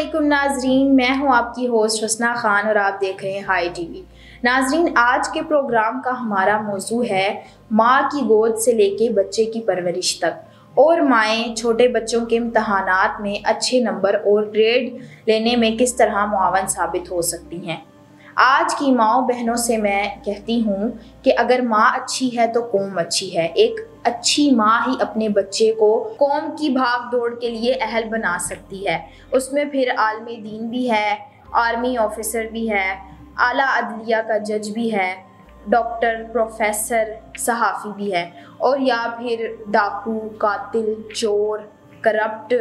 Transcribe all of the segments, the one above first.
علیکم ناظرین، میں ہوں آپ کی ہوسٹ حسنہ خان اور آپ دیکھ رہے ہیں ہائی ٹی وی۔ ناظرین، آج کے پروگرام کا ہمارا موضوع ہے ماں کی گود سے لے کے بچے کی پرورش تک، اور مائیں چھوٹے بچوں کے امتحانات میں اچھے نمبر اور گریڈ لینے میں کس طرح معاون ثابت ہو سکتی ہیں۔ آج کی ماؤں بہنوں سے میں کہتی ہوں کہ اگر ماں اچھی ہے تو قوم اچھی ہے۔ ایک اچھی ماں ہی اپنے بچے کو قوم کی بھاگ دوڑ کے لیے اہل بنا سکتی ہے۔ اس میں پھر عالم دین بھی ہے، آرمی آفیسر بھی ہے، اعلیٰ عدلیہ کا جج بھی ہے، ڈاکٹر، پروفیسر، صحافی بھی ہے، اور یا پھر ڈاکو، قاتل، چور، کرپٹ،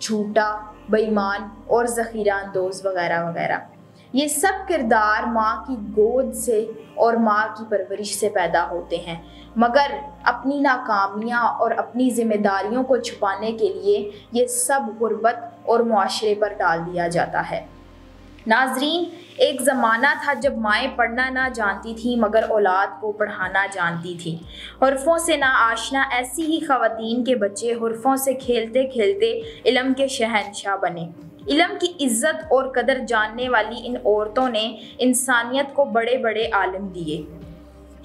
جھوٹا، بے ایمان اور ذخیرہ اندوز وغیرہ وغیرہ۔ یہ سب کردار ماں کی گود سے اور ماں کی پرورش سے پیدا ہوتے ہیں، مگر اپنی ناکامیاں اور اپنی ذمہ داریوں کو چھپانے کے لیے یہ سب غربت اور معاشرے پر ڈال دیا جاتا ہے۔ ناظرین، ایک زمانہ تھا جب مائیں پڑھنا نہ جانتی تھیں مگر اولاد کو پڑھانا جانتی تھیں۔ حرفوں سے نا آشنا ایسی ہی خواتین کے بچے حرفوں سے کھیلتے کھیلتے علم کے شہنشاہ بنے۔ علم کی عزت اور قدر جاننے والی ان عورتوں نے انسانیت کو بڑے بڑے عالم دیے،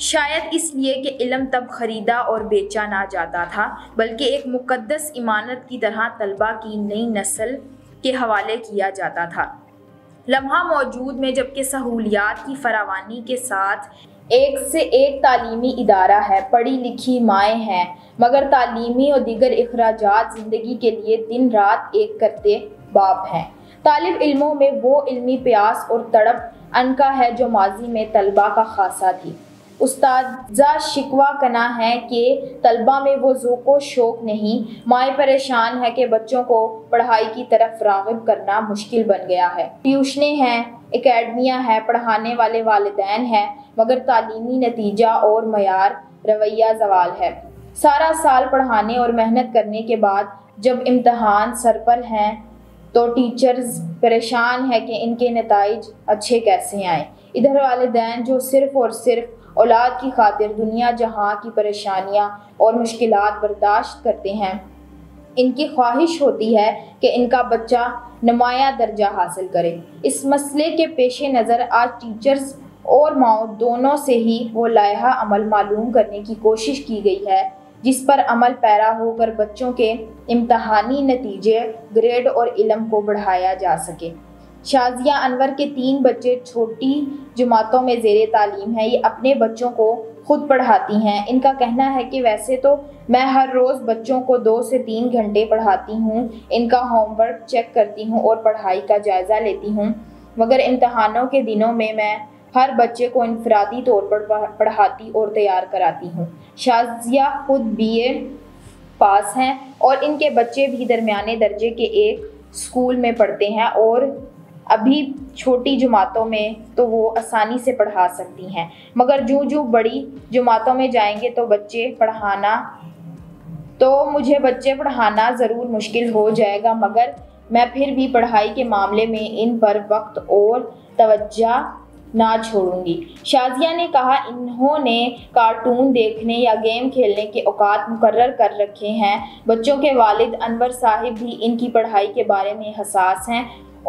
شاید اس لیے کہ علم تب خریدا اور بیچا نہ جاتا تھا، بلکہ ایک مقدس امانت کی طرح طلبہ کی نئی نسل کے حوالے کیا جاتا تھا۔ لمحہ موجود میں جبکہ سہولیات کی فراوانی کے ساتھ ایک سے ایک تعلیمی ادارہ ہے، پڑھی لکھی مائیں ہیں، مگر تعلیمی اور دیگر اخراجات زندگی کے لیے دن رات ایک کرتے باپ ہیں۔ طالب علموں میں وہ علمی پیاس اور تڑپ عنقا ہے جو ماضی میں طلبہ کا خاصہ تھی۔ اساتذہ شکوہ کنا ہے کہ طلبہ میں وہ ذوق و شوق نہیں، مائیں پریشان ہے کہ بچوں کو پڑھائی کی طرف راغب کرنا مشکل بن گیا ہے۔ ٹیوشنیں ہیں، اکیڈمیاں ہیں، پڑھانے والے والدین ہیں، مگر تعلیمی نتیجہ اور معیار رویہ زوال ہے۔ سارا سال پڑھانے اور محنت کرنے کے بعد جب امتحان سر پر ہیں تو ٹیچرز پریشان ہے کہ ان کے نتائج اچھے کیسے آئیں۔ ادھر والدین جو صرف اور صرف اولاد کی خاطر دنیا جہاں کی پریشانیاں اور مشکلات برداشت کرتے ہیں، ان کی خواہش ہوتی ہے کہ ان کا بچہ نمایاں درجہ حاصل کرے۔ اس مسئلے کے پیش نظر آج ٹیچرز اور ماؤں دونوں سے ہی وہ لائحہ عمل معلوم کرنے کی کوشش کی گئی ہے جس پر عمل پیرا ہو کر بچوں کے امتحانی نتیجے، گریڈ اور علم کو بڑھایا جا سکے۔ شازیہ انور کے 3 بچے چھوٹی جماعتوں میں زیر تعلیم ہیں۔ یہ اپنے بچوں کو خود پڑھاتی ہیں۔ ان کا کہنا ہے کہ ویسے تو میں ہر روز بچوں کو 2 سے 3 گھنٹے پڑھاتی ہوں، ان کا ہوم ورک چیک کرتی ہوں اور پڑھائی کا جائزہ لیتی ہوں، مگر امتحانوں کے دنوں میں ہر بچے کو انفرادی طور پر پڑھاتی اور تیار کراتی ہوں۔ شازیہ خود BA پاس ہیں اور ان کے بچے بھی درمیانے درجے کے ایک اسکول میں پڑھتے ہیں، اور ابھی چھوٹی جماعتوں میں تو وہ آسانی سے پڑھا سکتی ہیں، مگر جوں بڑی جماعتوں میں جائیں گے تو مجھے بچے پڑھانا ضرور مشکل ہو جائے گا، مگر میں پھر بھی پڑھائی کے معاملے میں ان پر وقت اور توجہ نہ چھوڑوں گی۔ شازیہ نے کہا انہوں نے کارٹون دیکھنے یا گیم کھیلنے کے اوقات مقرر کر رکھے ہیں۔ بچوں کے والد انور صاحب بھی ان کی پڑھائی کے بارے میں حساس ہیں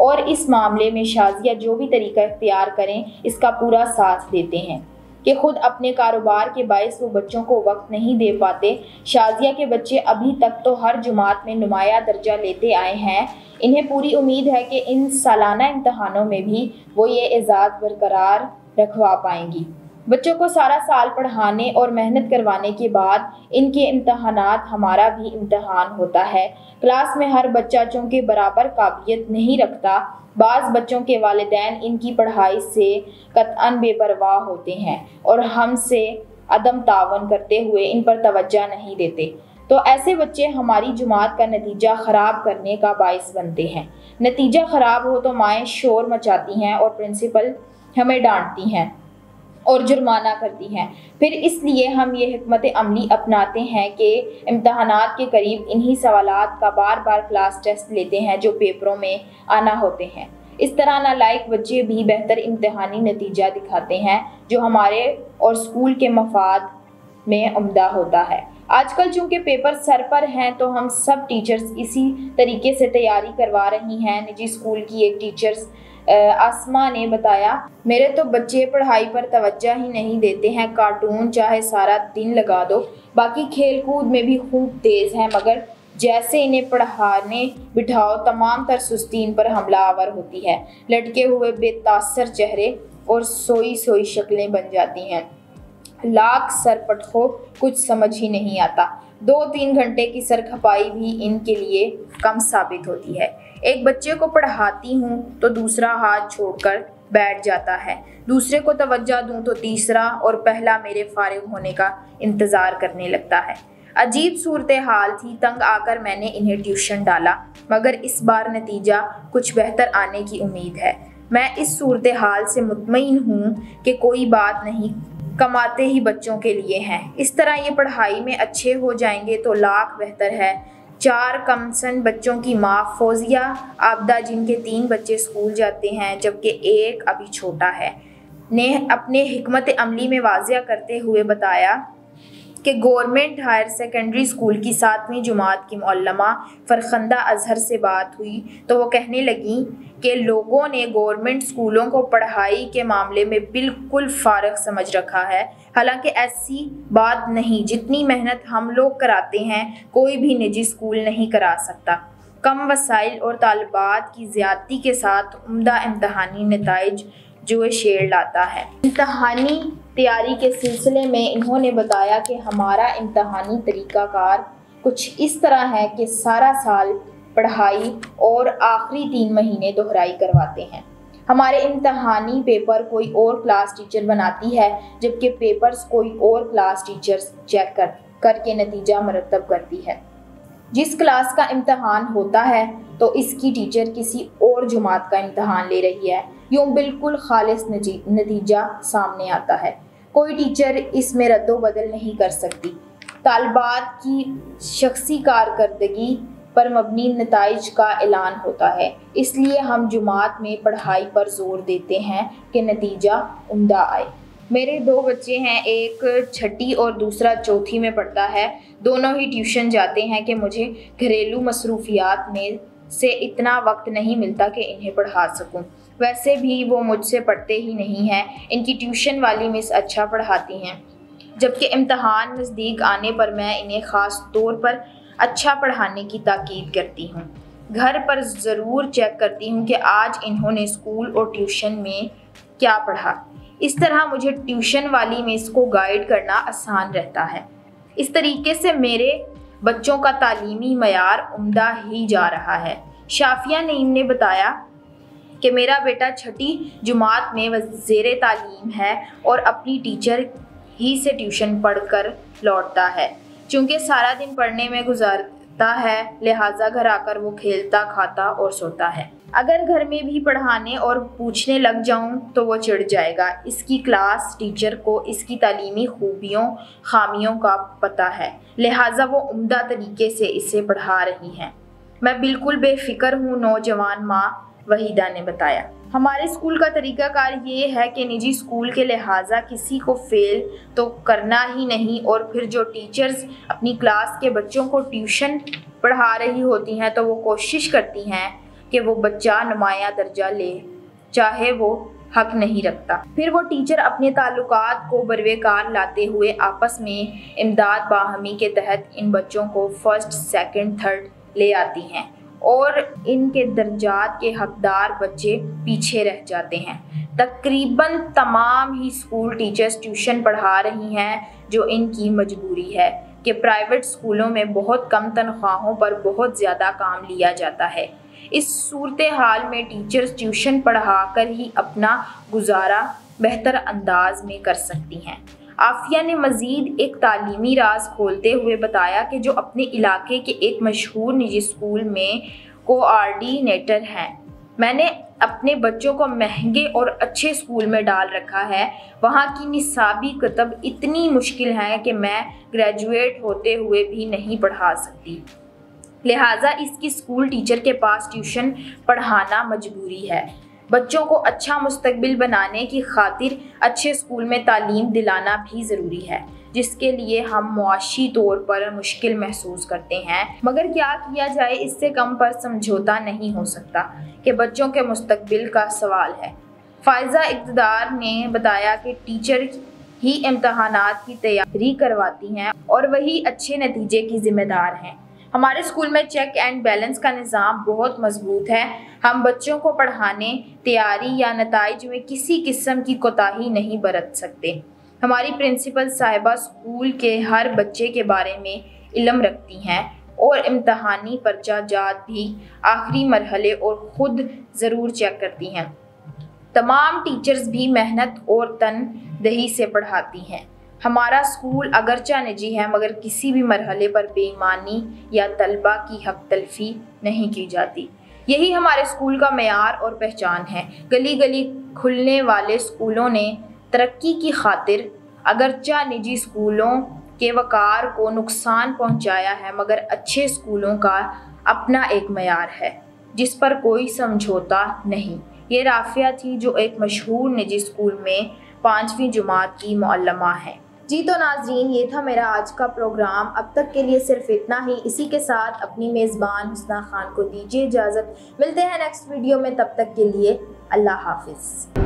اور اس معاملے میں شازیہ جو بھی طریقہ اختیار کریں اس کا پورا ساتھ دیتے ہیں کہ خود اپنے کاروبار کے باعث وہ بچوں کو وقت نہیں دے پاتے۔ شازیہ کے بچے ابھی تک تو ہر جماعت میں نمایاں درجہ لیتے آئے ہیں۔ انہیں پوری امید ہے کہ ان سالانہ امتحانوں میں بھی وہ یہ اعزاز برقرار رکھوا پائیں گی۔ بچوں کو سارا سال پڑھانے اور محنت کروانے کے بعد ان کے امتحانات ہمارا بھی امتحان ہوتا ہے۔ کلاس میں ہر بچہ چونکہ برابر قابلیت نہیں رکھتا، بعض بچوں کے والدین ان کی پڑھائی سے قطعاً بے پرواہ ہوتے ہیں اور ہم سے عدم تعاون کرتے ہوئے ان پر توجہ نہیں دیتے، تو ایسے بچے ہماری جماعت کا نتیجہ خراب کرنے کا باعث بنتے ہیں۔ نتیجہ خراب ہو تو مائیں شور مچاتی ہیں اور پرنسپل ہمیں ڈانٹتی ہیں اور جرمانہ کرتی ہیں۔ پھر اس لیے ہم یہ حکمت عملی اپناتے ہیں کہ امتحانات کے قریب انہی سوالات کا بار بار کلاس ٹیسٹ لیتے ہیں جو پیپروں میں آنا ہوتے ہیں۔ اس طرح نالائق بچے بھی بہتر امتحانی نتیجہ دکھاتے ہیں جو ہمارے اور اسکول کے مفاد میں عمدہ ہوتا ہے۔ آج کل چونکہ پیپر سر پر ہیں تو ہم سب ٹیچرز اسی طریقے سے تیاری کروا رہی ہیں۔ نجی اسکول کی ایک ٹیچرز آسما نے بتایا، میرے تو بچے پڑھائی پر توجہ ہی نہیں دیتے ہیں، کارٹون چاہے سارا دن لگا دو، باقی کھیل کود میں بھی خوب تیز ہیں، مگر جیسے انہیں پڑھانے بٹھاؤ تمام تر سستی ان پر حملہ آور ہوتی ہے، لٹکے ہوئے بے تاثر چہرے اور سوئی سوئی شکلیں بن جاتی ہیں، لاکھ سر پٹخو کچھ سمجھ ہی نہیں آتا، 2-3 گھنٹے کی سر کھپائی بھی ان کے لیے کم ثابت ہوتی ہے۔ ایک بچے کو پڑھاتی ہوں تو دوسرا ہاتھ چھوڑ کر بیٹھ جاتا ہے، دوسرے کو توجہ دوں تو تیسرا اور پہلا میرے فارغ ہونے کا انتظار کرنے لگتا ہے۔ عجیب صورتحال تھی، تنگ آ کر میں نے انہیں ٹیوشن ڈالا، مگر اس بار نتیجہ کچھ بہتر آنے کی امید ہے۔ میں اس صورتحال سے مطمئن ہوں کہ کوئی بات نہیں، کماتے ہی بچوں کے لیے ہیں، اس طرح یہ پڑھائی میں اچھے ہو جائیں گے تو لاکھ بہتر ہے۔ 4 کمسن بچوں کی ماں فوزیہ عابدہ، جن کے 3 بچے اسکول جاتے ہیں جبکہ ایک ابھی چھوٹا ہے، نے اپنے حکمت عملی میں واضح کرتے ہوئے بتایا کہ گورنمنٹ ہائر سیکنڈری اسکول کی 7ویں جماعت کی معلمہ فرخندہ اظہر سے بات ہوئی تو وہ کہنے لگیں کہ لوگوں نے گورنمنٹ اسکولوں کو پڑھائی کے معاملے میں بالکل فارغ سمجھ رکھا ہے، حالانکہ ایسی بات نہیں، جتنی محنت ہم لوگ کراتے ہیں کوئی بھی نجی اسکول نہیں کرا سکتا۔ کم وسائل اور طالبات کی زیادتی کے ساتھ عمدہ امتحانی نتائج جو شعر لاتا ہے۔ امتحانی تیاری کے سلسلے میں انہوں نے بتایا کہ ہمارا امتحانی طریقہ کار کچھ اس طرح ہے کہ سارا سال پڑھائی اور آخری 3 مہینے دہرائی کرواتے ہیں۔ ہمارے امتحانی پیپر کوئی اور کلاس ٹیچر بناتی ہے، جبکہ پیپرز کوئی اور کلاس ٹیچر چیک کر کے نتیجہ مرتب کرتی ہے۔ جس کلاس کا امتحان ہوتا ہے تو اس کی ٹیچر کسی اور جماعت کا امتحان لے رہی ہے، یوں بالکل خالص نتیجہ سامنے آتا ہے، کوئی ٹیچر اس میں رد و بدل نہیں کر سکتی۔ طالبات کی شخصی کارکردگی پر مبنی نتائج کا اعلان ہوتا ہے، اس لیے ہم جماعت میں پڑھائی پر زور دیتے ہیں کہ نتیجہ عمدہ آئے۔ میرے 2 بچے ہیں، ایک 6ٹھی اور دوسرا 4تھی میں پڑھتا ہے، دونوں ہی ٹیوشن جاتے ہیں کہ مجھے گھریلو مصروفیات میں سے اتنا وقت نہیں ملتا کہ انہیں پڑھا سکوں، ویسے بھی وہ مجھ سے پڑھتے ہی نہیں ہیں، ان کی ٹیوشن والی مس اچھا پڑھاتی ہیں، جبکہ امتحان نزدیک آنے پر میں انہیں خاص طور پر اچھا پڑھانے کی تاکید کرتی ہوں، گھر پر ضرور چیک کرتی ہوں کہ آج انہوں نے اسکول اور ٹیوشن میں کیا پڑھا، اس طرح مجھے ٹیوشن والی مس کو گائیڈ کرنا آسان رہتا ہے۔ اس طریقے سے میرے بچوں کا تعلیمی معیار عمدہ ہی جا رہا ہے۔ شافیہ نعیم نے بتایا کہ میرا بیٹا 6ٹھی جماعت میں زیر تعلیم ہے اور اپنی ٹیچر ہی سے ٹیوشن پڑھ کر لوٹتا ہے، چونکہ سارا دن پڑھنے میں گزارتا ہے، لہٰذا گھر آ کر وہ کھیلتا، کھاتا اور سوتا ہے۔ اگر گھر میں بھی پڑھانے اور پوچھنے لگ جاؤں تو وہ چڑھ جائے گا۔ اس کی کلاس ٹیچر کو اس کی تعلیمی خوبیوں خامیوں کا پتہ ہے، لہٰذا وہ عمدہ طریقے سے اسے پڑھا رہی ہیں۔ میں بالکل بے فکر ہوں، نوجوان ماں وحیدہ نے بتایا۔ ہمارے اسکول کا طریقہ کار یہ ہے کہ نجی اسکول کے لہٰذا کسی کو فیل تو کرنا ہی نہیں، اور پھر جو ٹیچرز اپنی کلاس کے بچوں کو ٹیوشن پڑھا رہی ہوتی ہیں تو وہ کوشش کرتی ہیں کہ وہ بچہ نمایاں درجہ لے، چاہے وہ حق نہیں رکھتا۔ پھر وہ ٹیچر اپنے تعلقات کو بروے کار لاتے ہوئے آپس میں امداد باہمی کے تحت ان بچوں کو 1st، 2nd، 3rd لے آتی ہیں، اور ان کے درجات کے حقدار بچے پیچھے رہ جاتے ہیں۔ تقریباً تمام ہی اسکول ٹیچرز ٹیوشن پڑھا رہی ہیں، جو ان کی مجبوری ہے کہ پرائیویٹ اسکولوں میں بہت کم تنخواہوں پر بہت زیادہ کام لیا جاتا ہے۔ اس صورتحال میں ٹیچرز ٹیوشن پڑھا کر ہی اپنا گزارا بہتر انداز میں کر سکتی ہیں۔ عافیہ نے مزید ایک تعلیمی راز کھولتے ہوئے بتایا کہ جو اپنے علاقے کے ایک مشہور نجی اسکول میں کوآرڈینیٹر ہیں، میں نے اپنے بچوں کو مہنگے اور اچھے اسکول میں ڈال رکھا ہے، وہاں کی نصابی کتب اتنی مشکل ہیں کہ میں گریجویٹ ہوتے ہوئے بھی نہیں پڑھا سکتی، لہٰذا اس کی اسکول ٹیچر کے پاس ٹیوشن پڑھانا مجبوری ہے۔ بچوں کو اچھا مستقبل بنانے کی خاطر اچھے اسکول میں تعلیم دلانا بھی ضروری ہے، جس کے لیے ہم معاشی طور پر مشکل محسوس کرتے ہیں، مگر کیا کیا جائے، اس سے کم پر سمجھوتا نہیں ہو سکتا کہ بچوں کے مستقبل کا سوال ہے۔ فائزہ اقتدار نے بتایا کہ ٹیچر ہی امتحانات کی تیاری کرواتی ہیں اور وہی اچھے نتیجے کی ذمہ دار ہیں۔ ہمارے اسکول میں چیک اینڈ بیلنس کا نظام بہت مضبوط ہے۔ ہم بچوں کو پڑھانے، تیاری یا نتائج میں کسی قسم کی کوتاہی نہیں برت سکتے۔ ہماری پرنسپل صاحبہ اسکول کے ہر بچے کے بارے میں علم رکھتی ہیں اور امتحانی پرچہ جات بھی آخری مرحلے اور خود ضرور چیک کرتی ہیں۔ تمام ٹیچرز بھی محنت اور تندہی سے پڑھاتی ہیں۔ ہمارا اسکول اگرچہ نجی ہے مگر کسی بھی مرحلے پر بے ایمانی یا طلبہ کی حق تلفی نہیں کی جاتی۔ یہی ہمارے اسکول کا معیار اور پہچان ہے۔ گلی گلی کھلنے والے اسکولوں نے ترقی کی خاطر اگرچہ نجی اسکولوں کے وقار کو نقصان پہنچایا ہے مگر اچھے اسکولوں کا اپنا ایک معیار ہے جس پر کوئی سمجھوتا نہیں۔ یہ رافعہ تھی جو ایک مشہور نجی اسکول میں 5ویں جماعت کی معلمہ ہے۔ جی تو ناظرین، یہ تھا میرا آج کا پروگرام۔ اب تک کے لیے صرف اتنا ہی۔ اسی کے ساتھ اپنی میزبان حسنہ خان کو دیجیے اجازت۔ ملتے ہیں نیکسٹ ویڈیو میں، تب تک کے لیے اللہ حافظ۔